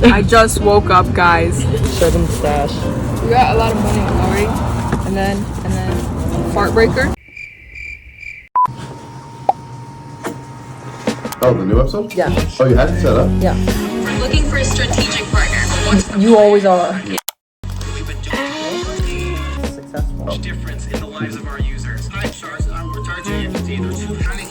I just woke up, guys. Show them the stash. We got a lot of money already. And then fart breaker. Oh, the new episode? Yeah. Oh, you had it set up? Yeah. We're looking for a strategic partner. You always are. Successful. Difference in the lives of our users. Hi, Charles. We're targeting ethnicity. They're too cunning.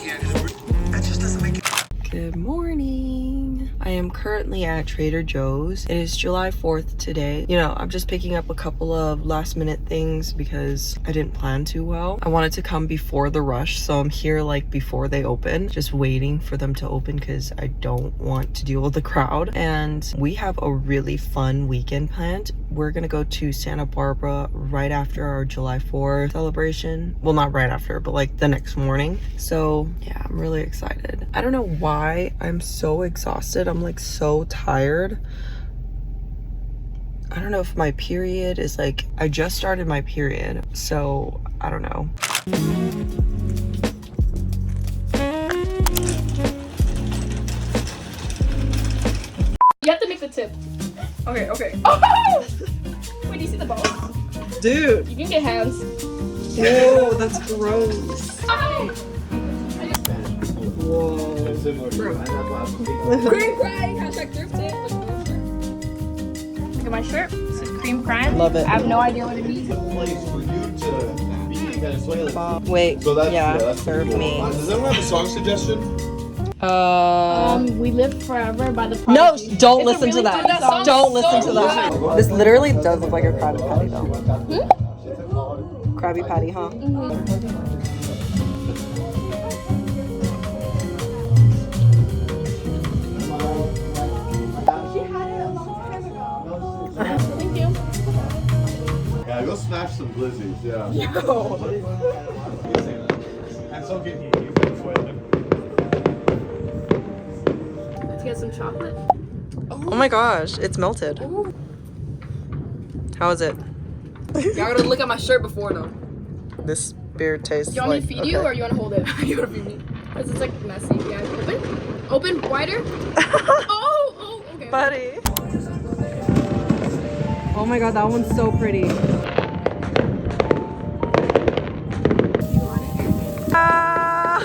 That just doesn't make it. Good morning. I am currently at Trader Joe's. It is July 4th today. You know, I'm just picking up a couple of last minute things because I didn't plan too well. I wanted to come before the rush, so I'm here like before they open, just waiting for them to open because I don't want to deal with the crowd. And we have a really fun weekend planned. We're gonna go to Santa Barbara right after our July 4th celebration. Well, not right after, but like the next morning. So yeah, I'm really excited. I don't know why I'm so exhausted. I'm like so tired. I don't know if my period is like, I just started my period, so I don't know. You have to make the tip. Okay, okay. Oh! Wait, do you see the balls? Dude. You can get hands. Whoa, that's gross. Oh! Whoa. Cream crime. Hashtag thrift tip. Look at my shirt. This is cream crime. Love it. I have no idea what it means. Wait, So that's, yeah, that's serve cool. me. Does anyone have a song suggestion? We live forever by the No, Prodigy. don't It's a listen to really that. good song. Don't listen So to that. good. This literally does look like a Krabby Patty though. Krabby Patty, huh? Thank you. Yeah, go smash some glizzies, yeah. And so can he. Let's get some chocolate. Oh my gosh, it's melted. How is it? Y'all gotta look at my shirt before though. This beer tastes You want me to feed you or you want to hold it? You gotta feed me. Because it's like messy. Yeah, open. Open wider. Oh, okay. Buddy. Oh my god, that one's so pretty. Ah!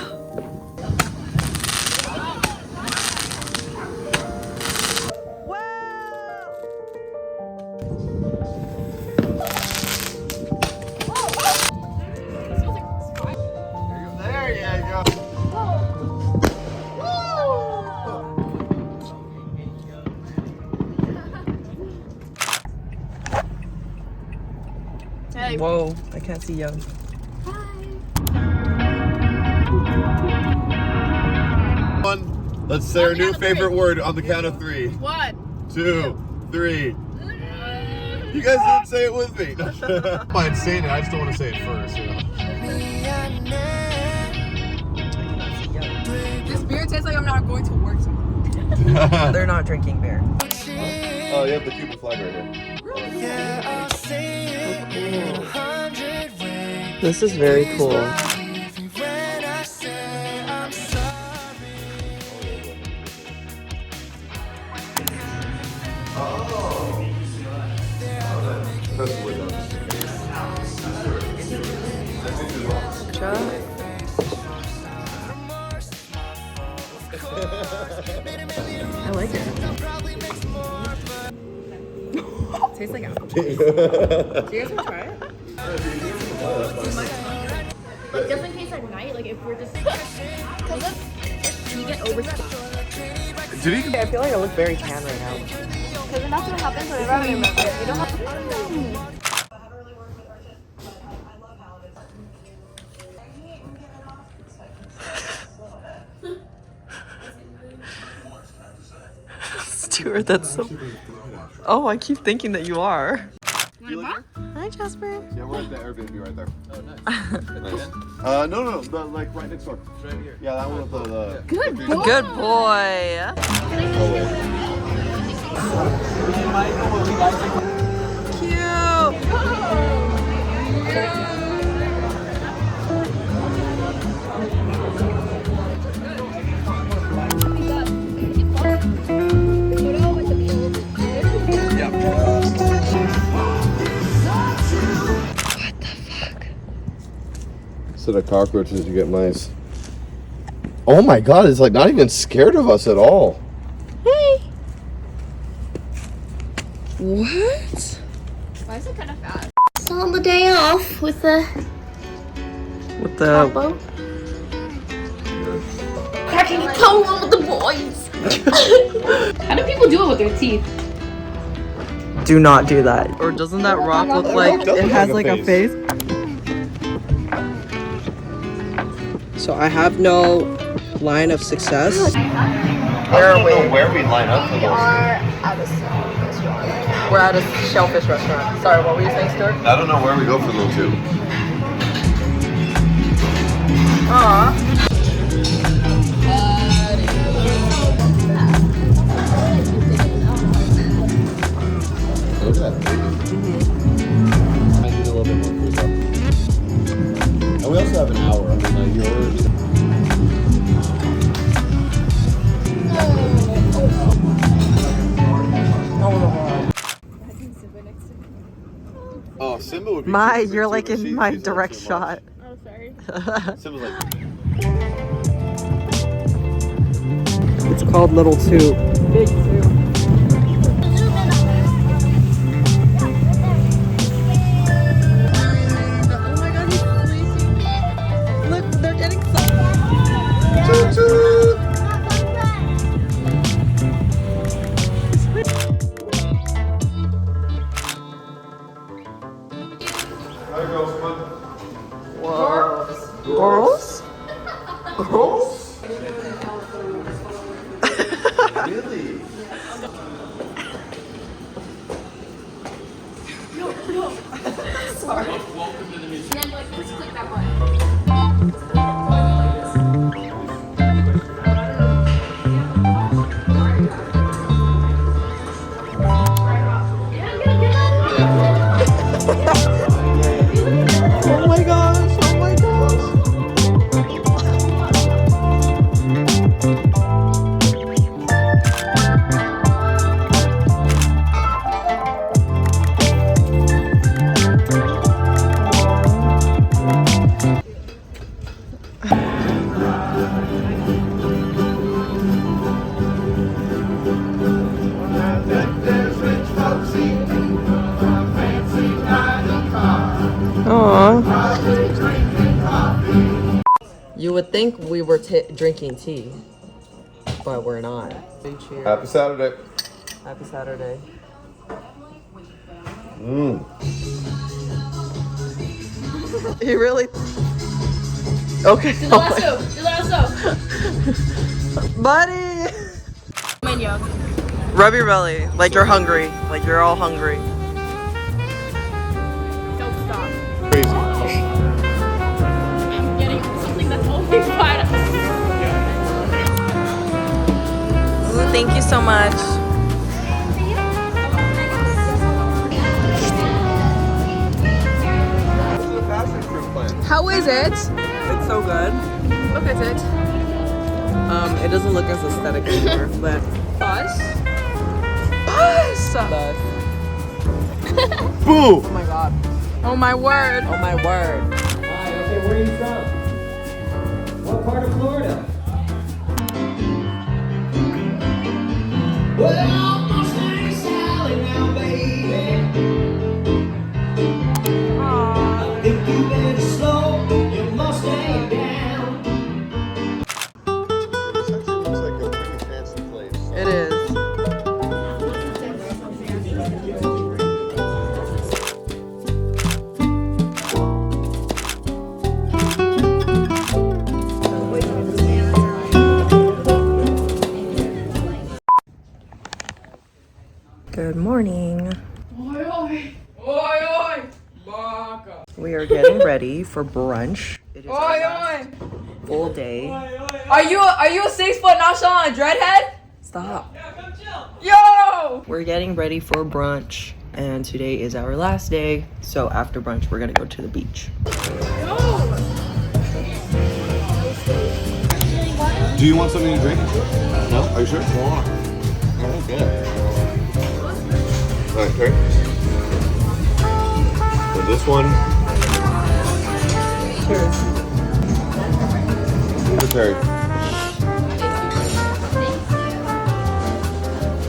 There you go. Hey. Whoa, I can't see Young. Let's say our new favorite word on the count of 3. What? 2, 3. You guys didn't say it with me. I'm fine saying it, I just don't want to say it first, you know. This beer tastes like I'm not going to work tomorrow. They're not drinking beer. Oh, you have the Cuban flag right here. This is very cool. I like it. Tastes like apple. Do you guys want to try it? It doesn't taste like night. Like if we're just. Cause look, you get over. Did he? I feel like I look very tan right now. Because that's what happens whenever we remember it. You don't have to. Stuart, that's so... Oh, I keep thinking that you are. Hi, Jasper. Yeah, we're at the Airbnb right there. Oh, nice. No, like right next door. Right here. Yeah, that one with the Good boy. Good boy. Cute. Instead of cockroaches, you get mice. Oh my god, it's like not even scared of us at all. Hey. What? Why is it kind of fat? So on the day off with the combo. Cracking a cone with the boys. How do people do it with their teeth? Do not do that. Or doesn't that rock look like it has like a face? So I have no line of success. Where are we? Where we line up for those. At a restaurant. We're at a shellfish restaurant. Sorry, what were you saying, Stuart? I don't know where we go for those two. Aww. Look at that baby. I need a little bit more food though. And we also have an hour. I mean, like yours. Oh, Simba would be. You're like in my direct shot. Oh, sorry. Simba's like. It's called Little Two. Big Two. Oh my god, he's sleeping. Look, they're getting so. Toot toot. Whoa. Girls? Girls? Really? Sorry. And then like just click that button. Oh my gosh, oh my gosh. You would think we were drinking tea, but we're not. Cheers. Happy Saturday. Happy Saturday. Mmm. He really. Okay. Do the lasso. Do the lasso. Buddy! Menu. Rub your belly, like you're hungry. Like you're all hungry. Don't stop. Crazy. I'm getting something that's only 5. Ooh, thank you so much. This is a passion fruit plant. How is it? It's so good. Look at it. It doesn't look as aesthetic anymore, but Buzz. Buzz. Boo! Oh my god. Oh my word. Oh my word. Hi, okay, where are you from? What part of Florida? Well, Mustang Sally now, baby. If you better slow your Mustang down. This actually looks like a pretty fancy place. It is. Good morning. We are getting ready for brunch. It is our last full day. Are you a 6 foot nonchalant dreadhead? Stop. Yo! We're getting ready for brunch, and today is our last day. So after brunch, we're gonna go to the beach. Do you want something to drink? No? Are you sure? Okay. Okay. So this one. Cheers. Terri.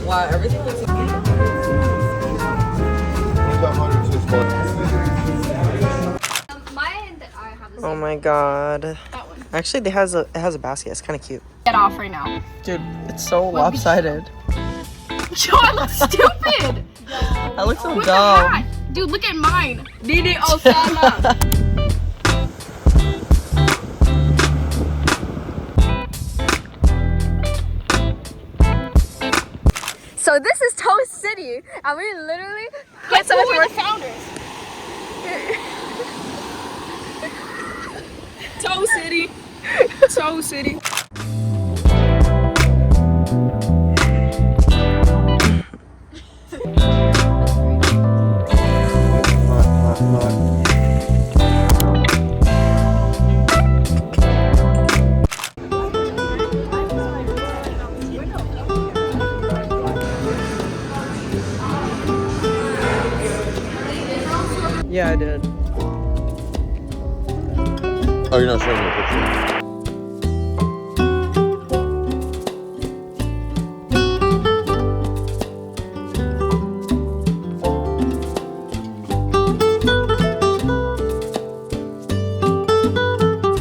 Wow, everything looks Mine that I have is Oh my god. that one. Actually, it has a basket. It's kind of cute. Get off right now. Dude, it's so lopsided. Joe, I look stupid. I look so With the dumb. hat. Dude, look at mine. Didi Osama. So this is TOWN City, and we literally get so much more. The founders. TOWN City. TOWN City. Yeah, I did. Oh, you're not showing me a picture.